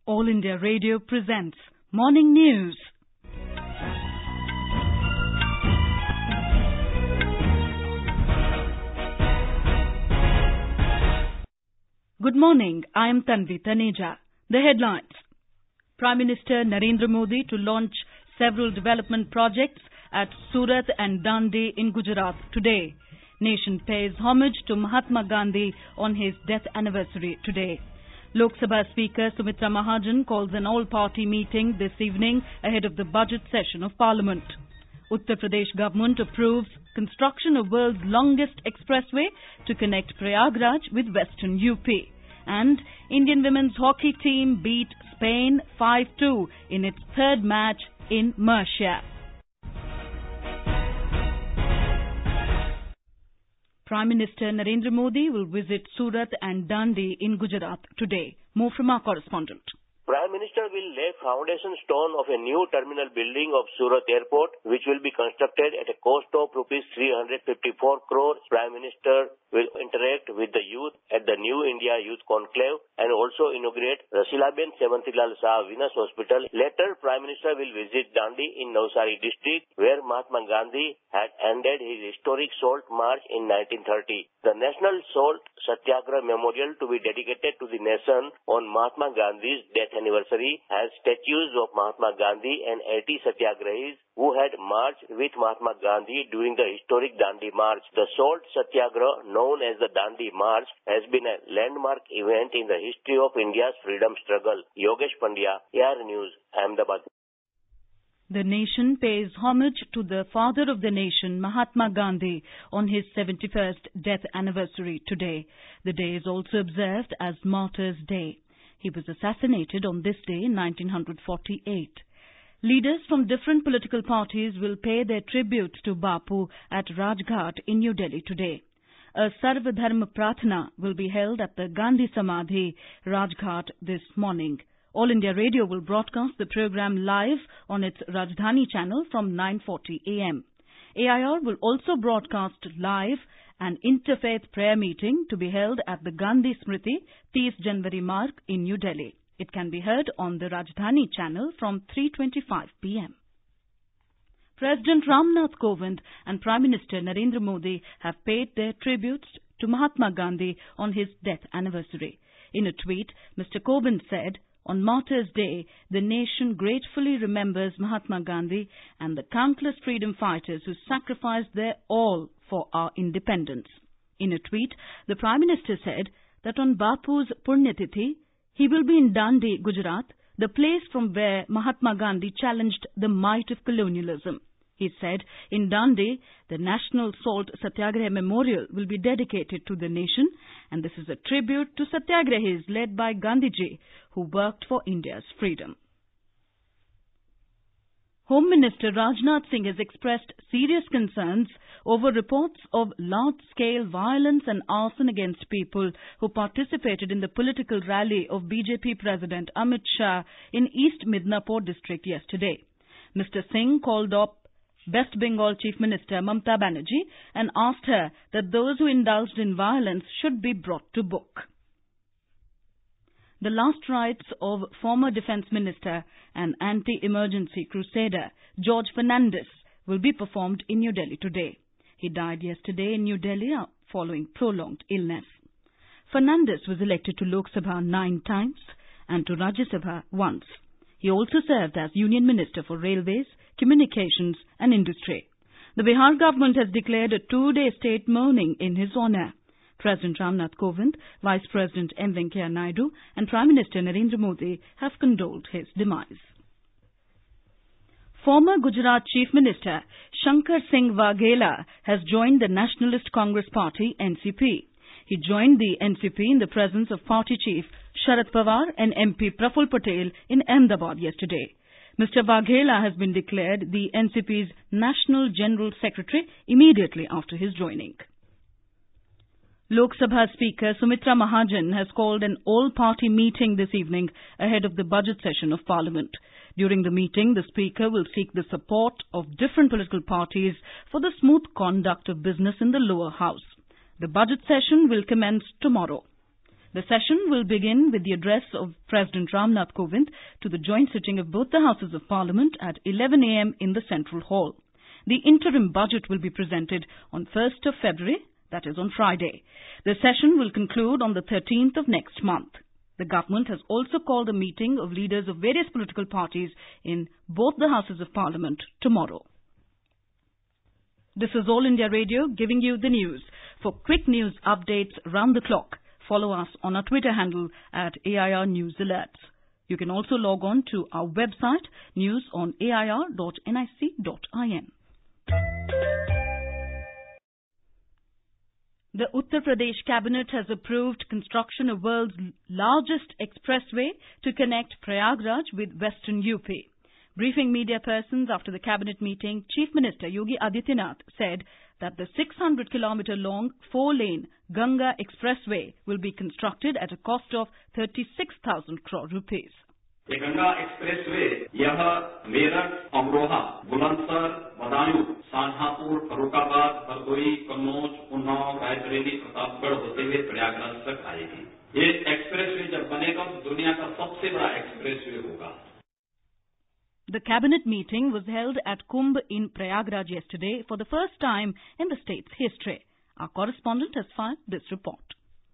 All India Radio presents Morning News. Good morning, I am Tanvi Taneja. The headlines. Prime Minister Narendra Modi to launch several development projects at Surat and Dandi in Gujarat today. Nation pays homage to Mahatma Gandhi on his death anniversary today. Lok Sabha Speaker Sumitra Mahajan calls an all-party meeting this evening ahead of the budget session of Parliament. Uttar Pradesh government approves construction of world's longest expressway to connect Prayagraj with western UP. And Indian women's hockey team beat Spain 5-2 in its third match in Murcia. Prime Minister Narendra Modi will visit Surat and Dandi in Gujarat today. More from our correspondent. Prime Minister will lay foundation stone of a new terminal building of Surat Airport, which will be constructed at a cost of rupees 354 crore. Prime Minister will interact with the youth at the New India Youth Conclave and also inaugurate Rasilaben Sevantilal Shah Venus Hospital. Later, Prime Minister will visit Dandi in Navsari district, where Mahatma Gandhi had ended his historic salt march in 1930. The National Salt Satyagraha Memorial, to be dedicated to the nation on Mahatma Gandhi's death anniversary, has statues of Mahatma Gandhi and 80 Satyagrahis who had marched with Mahatma Gandhi during the historic Dandi March. The Salt Satyagraha, known as the Dandi March, has been a landmark event in the history of India's freedom struggle. Yogesh Pandya, AR News, Ahmedabad. The nation pays homage to the father of the nation, Mahatma Gandhi, on his 71st death anniversary today. The day is also observed as Martyrs' Day. He was assassinated on this day in 1948. Leaders from different political parties will pay their tributes to Bapu at Rajghat in New Delhi today. A Sarva Dharma Prathana will be held at the Gandhi Samadhi, Rajghat, this morning. All India Radio will broadcast the program live on its Rajdhani channel from 9:40 a.m. AIR will also broadcast live an interfaith prayer meeting to be held at the Gandhi Smriti 30 January Marg in New Delhi. It can be heard on the Rajdhani channel from 3:25 p.m. President Ramnath Kovind and Prime Minister Narendra Modi have paid their tributes to Mahatma Gandhi on his death anniversary. In a tweet, Mr. Kovind said, "On Martyrs' Day, the nation gratefully remembers Mahatma Gandhi and the countless freedom fighters who sacrificed their all for our independence." In a tweet, the Prime Minister said that on Bapu's Punyatithi, he will be in Dandi, Gujarat, the place from where Mahatma Gandhi challenged the might of colonialism. He said, in Dandi, the National Salt Satyagraha Memorial will be dedicated to the nation, and this is a tribute to Satyagrahis led by Gandhiji, who worked for India's freedom. Home Minister Rajnath Singh has expressed serious concerns over reports of large-scale violence and arson against people who participated in the political rally of BJP President Amit Shah in East Midnapur district yesterday. Mr. Singh called up West Bengal Chief Minister Mamata Banerjee and asked her that those who indulged in violence should be brought to book. The last rites of former Defence Minister and anti-emergency crusader George Fernandes will be performed in New Delhi today. He died yesterday in New Delhi following prolonged illness. Fernandes was elected to Lok Sabha 9 times and to Rajya Sabha once. He also served as Union Minister for Railways, Communications and Industry. The Bihar government has declared a 2-day state mourning in his honour. President Ramnath Kovind, Vice President M. Venkaiah Naidu and Prime Minister Narendra Modi have condoled his demise. Former Gujarat Chief Minister Shankar Singh Waghela has joined the Nationalist Congress Party NCP. He joined the NCP in the presence of party chief Sharad Pawar and MP Praful Patel in Ahmedabad yesterday. Mr. Waghela has been declared the NCP's National General Secretary immediately after his joining. Lok Sabha Speaker Sumitra Mahajan has called an all-party meeting this evening ahead of the budget session of Parliament. During the meeting, the Speaker will seek the support of different political parties for the smooth conduct of business in the lower house. The budget session will commence tomorrow. The session will begin with the address of President Ramnath Kovind to the joint sitting of both the Houses of Parliament at 11 a.m. in the Central Hall. The interim budget will be presented on 1st of February, that is on Friday. The session will conclude on the 13th of next month. The government has also called a meeting of leaders of various political parties in both the Houses of Parliament tomorrow. This is All India Radio giving you the news. For quick news updates round the clock, follow us on our Twitter handle at AIR News Alerts. You can also log on to our website, news.air.nic.in. The Uttar Pradesh Cabinet has approved construction of world's largest expressway to connect Prayagraj with western UP. Briefing media persons after the Cabinet meeting, Chief Minister Yogi Adityanath said that the 600-kilometer-long 4-lane Ganga Expressway will be constructed at a cost of 36,000 crore rupees. ये Ganga expressway यह मेरठ, अमरोहा, बुलंदशहर, बदायूं, शाहजहांपुर, फर्रुखाबाद, हरदोई, कन्नौज, उन्नाव, रायबरेली, प्रतापगढ़ होते हुए प्रयागराज तक आएगी। ये expressway जब बनेगा तो दुनिया का सबसे बड़ा एक्सप्रेसवे होगा। The cabinet meeting was held at Kumbh in Prayagraj yesterday for the first time in the state's history. Our correspondent has filed this report.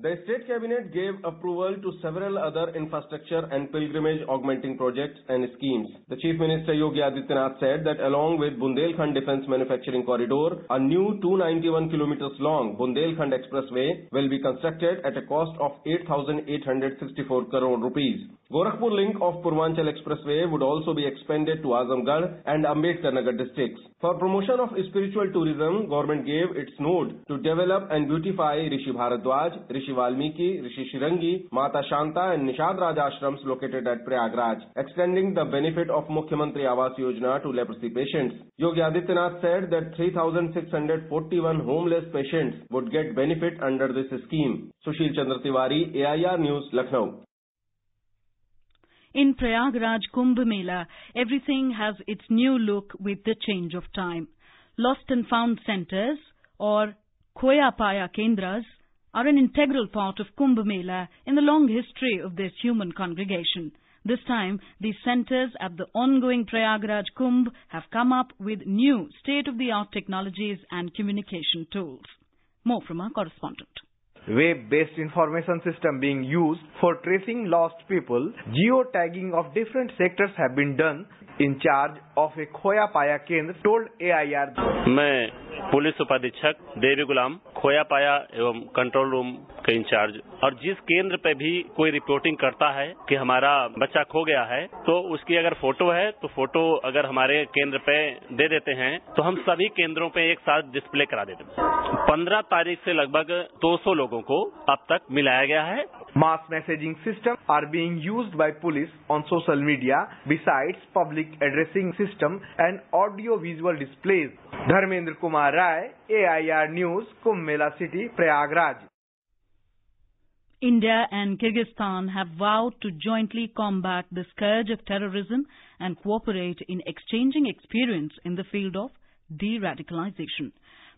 The State Cabinet gave approval to several other infrastructure and pilgrimage augmenting projects and schemes. The Chief Minister Yogi Adityanath said that along with Bundelkhand Defence Manufacturing Corridor, a new 291 kilometers long Bundelkhand Expressway will be constructed at a cost of 8,864 crore rupees. Gorakhpur link of Purvanchal Expressway would also be expanded to Azamgarh and Ambedkar Nagar districts. For promotion of spiritual tourism, government gave its nod to develop and beautify Rishi Bharadwaj, Rishi Valmiki, Rishi Shirangi, Mata Shanta and Nishad Raj ashrams located at Prayagraj, extending the benefit of Mukhyamantri Awas Yojana to leprosy patients. Yogi Adityanath said that 3,641 homeless patients would get benefit under this scheme. Sushil Chandra Tiwari, AIR News, Lucknow. In Prayagraj Kumbh Mela, everything has its new look with the change of time. Lost and found centres, or Khoya Paya Kendras, are an integral part of Kumbh Mela in the long history of this human congregation. This time, these centres at the ongoing Prayagraj Kumbh have come up with new state-of-the-art technologies and communication tools. More from our correspondent. Web-based information system being used for tracing lost people, geotagging of different sectors have been done in charge of a Khoya Paya Kendra, told AIR. मैं police उपाधीक्षक देवी गुलाम खोया पाया एवं control room के in charge, और जिस केंद्र पे भी कोई रिपोर्टिंग करता है कि हमारा बच्चा खो गया है तो उसकी अगर फोटो है तो फोटो अगर हमारे केंद्र पे दे देते हैं तो हम सभी केंद्रों पे एक साथ डिस्प्ले करा देते हैं। 15 तारीख से लगभग 200 लोगों को अब तक मिलाया गया है। Mass messaging systems are being used by police on social media besides public addressing system and audio-visual displays. Dharmendra Kumar Rai, AIR News, Kumbh Mela City, Prayagraj. India and Kyrgyzstan have vowed to jointly combat the scourge of terrorism and cooperate in exchanging experience in the field of de-radicalization.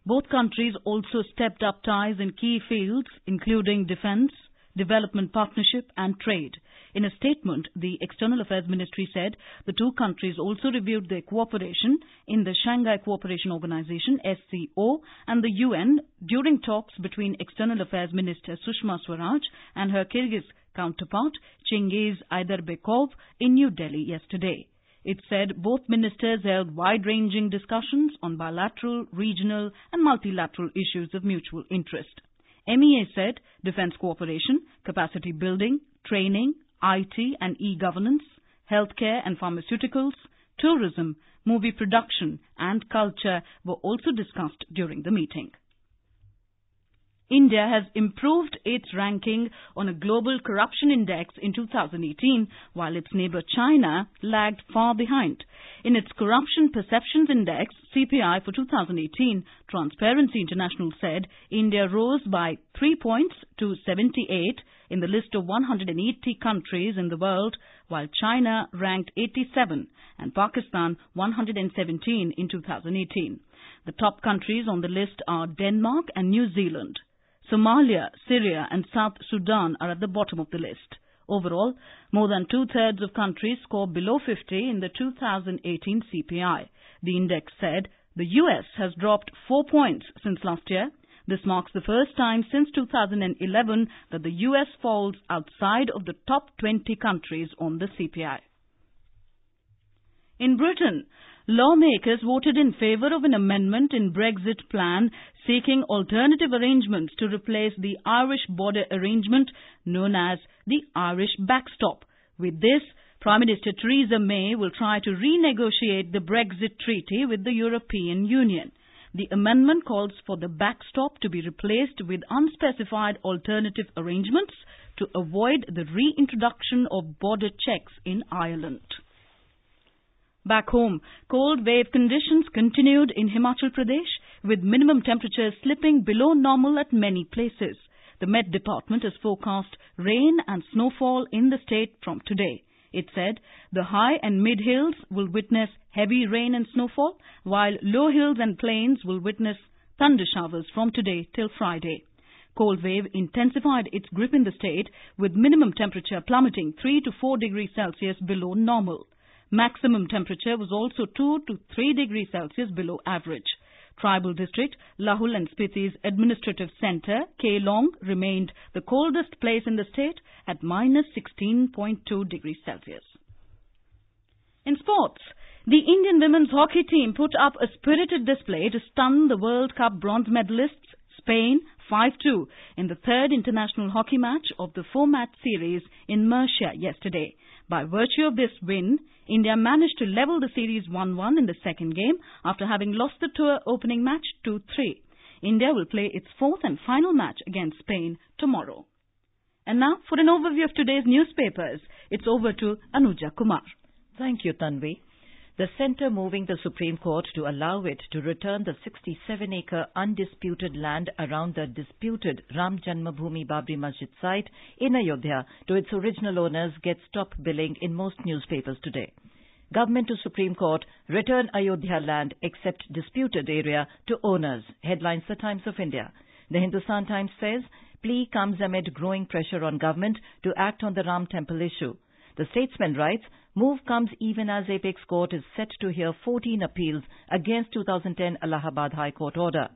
Both countries also stepped up ties in key fields including defense, development partnership and trade. In a statement, the External Affairs Ministry said the two countries also reviewed their cooperation in the Shanghai Cooperation Organization (SCO) and the UN during talks between External Affairs Minister Sushma Swaraj and her Kyrgyz counterpart Chingiz Ayderbekov in New Delhi yesterday. It said both ministers held wide-ranging discussions on bilateral, regional and multilateral issues of mutual interest. MEA said defense cooperation, capacity building, training, IT and e-governance, healthcare and pharmaceuticals, tourism, movie production and culture were also discussed during the meeting. India has improved its ranking on a global corruption index in 2018, while its neighbour China lagged far behind. In its Corruption Perceptions Index, CPI, for 2018, Transparency International said India rose by 3 points to 78 in the list of 180 countries in the world, while China ranked 87 and Pakistan 117 in 2018. The top countries on the list are Denmark and New Zealand. Somalia, Syria and South Sudan are at the bottom of the list. Overall, more than two-thirds of countries score below 50 in the 2018 CPI. The index said the US has dropped 4 points since last year. This marks the first time since 2011 that the US falls outside of the top 20 countries on the CPI. In Britain, lawmakers voted in favour of an amendment in Brexit plan seeking alternative arrangements to replace the Irish border arrangement known as the Irish backstop. With this, Prime Minister Theresa May will try to renegotiate the Brexit treaty with the European Union. The amendment calls for the backstop to be replaced with unspecified alternative arrangements to avoid the reintroduction of border checks in Ireland. Back home, cold wave conditions continued in Himachal Pradesh, with minimum temperatures slipping below normal at many places. The Met Department has forecast rain and snowfall in the state from today. It said the high and mid hills will witness heavy rain and snowfall, while low hills and plains will witness thunder showers from today till Friday. Cold wave intensified its grip in the state, with minimum temperature plummeting 3 to 4 degrees Celsius below normal. Maximum temperature was also 2 to 3 degrees Celsius below average. Tribal district Lahul and Spiti's administrative centre, Keylong, remained the coldest place in the state at minus 16.2 degrees Celsius. In sports, the Indian women's hockey team put up a spirited display to stun the World Cup bronze medalists Spain 5-2 in the third international hockey match of the 4-match series in Murcia yesterday. By virtue of this win, India managed to level the series 1-1 in the second game after having lost the tour opening match 2-3. India will play its fourth and final match against Spain tomorrow. And now for an overview of today's newspapers, it's over to Anuja Kumar. Thank you, Tanvi. The centre moving the Supreme Court to allow it to return the 67-acre undisputed land around the disputed Ram Janmabhoomi Babri Masjid site in Ayodhya to its original owners gets top billing in most newspapers today. Government to Supreme Court return Ayodhya land except disputed area to owners, headlines The Times of India. The Hindustan Times says, plea comes amid growing pressure on government to act on the Ram Temple issue. The Statesman writes, move comes even as Apex Court is set to hear 14 appeals against 2010 Allahabad High Court order.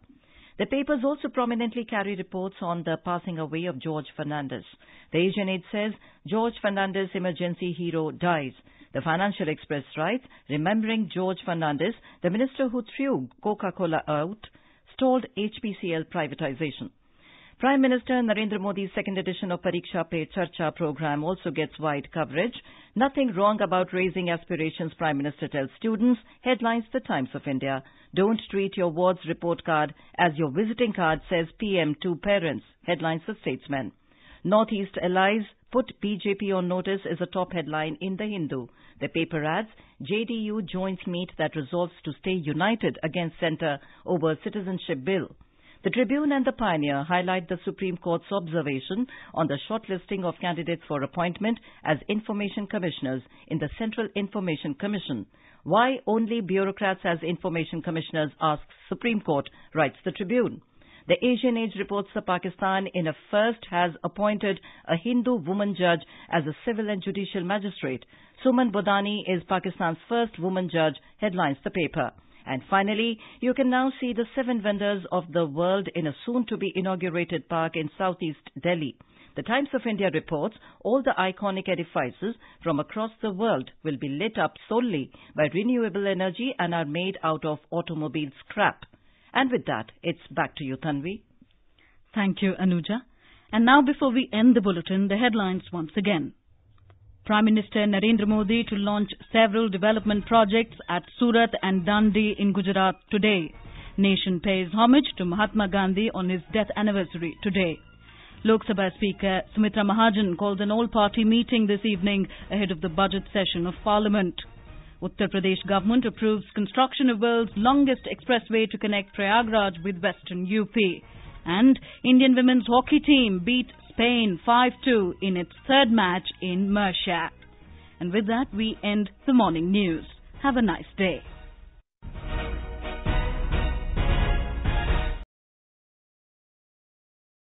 The papers also prominently carry reports on the passing away of George Fernandes. The Asian Age says, George Fernandes, emergency hero, dies. The Financial Express writes, remembering George Fernandes, the minister who threw Coca-Cola out, stalled HPCL privatization. Prime Minister Narendra Modi's second edition of Pariksha Pe Charcha program also gets wide coverage. Nothing wrong about raising aspirations, Prime Minister tells students. Headlines The Times of India. Don't treat your ward's report card as your visiting card, says PM to parents. Headlines The Statesman. Northeast allies put BJP on notice is a top headline in The Hindu. The paper adds, JDU joins meet that resolves to stay united against centre over citizenship bill. The Tribune and the Pioneer highlight the Supreme Court's observation on the shortlisting of candidates for appointment as Information Commissioners in the Central Information Commission. Why only bureaucrats as Information Commissioners, asks Supreme Court, writes the Tribune. The Asian Age reports that Pakistan in a first has appointed a Hindu woman judge as a civil and judicial magistrate. Suman Bodani is Pakistan's first woman judge, headlines the paper. And finally, you can now see the 7 wonders of the world in a soon-to-be-inaugurated park in southeast Delhi. The Times of India reports all the iconic edifices from across the world will be lit up solely by renewable energy and are made out of automobile scrap. And with that, it's back to you, Tanvi. Thank you, Anuja. And now before we end the bulletin, the headlines once again. Prime Minister Narendra Modi to launch several development projects at Surat and Dandi in Gujarat today. Nation pays homage to Mahatma Gandhi on his death anniversary today. Lok Sabha Speaker Sumitra Mahajan called an all-party meeting this evening ahead of the budget session of Parliament. Uttar Pradesh government approves construction of world's longest expressway to connect Prayagraj with western UP. And Indian women's hockey team beat Spain 5-2 in its third match in Murcia. And with that, we end the morning news. Have a nice day.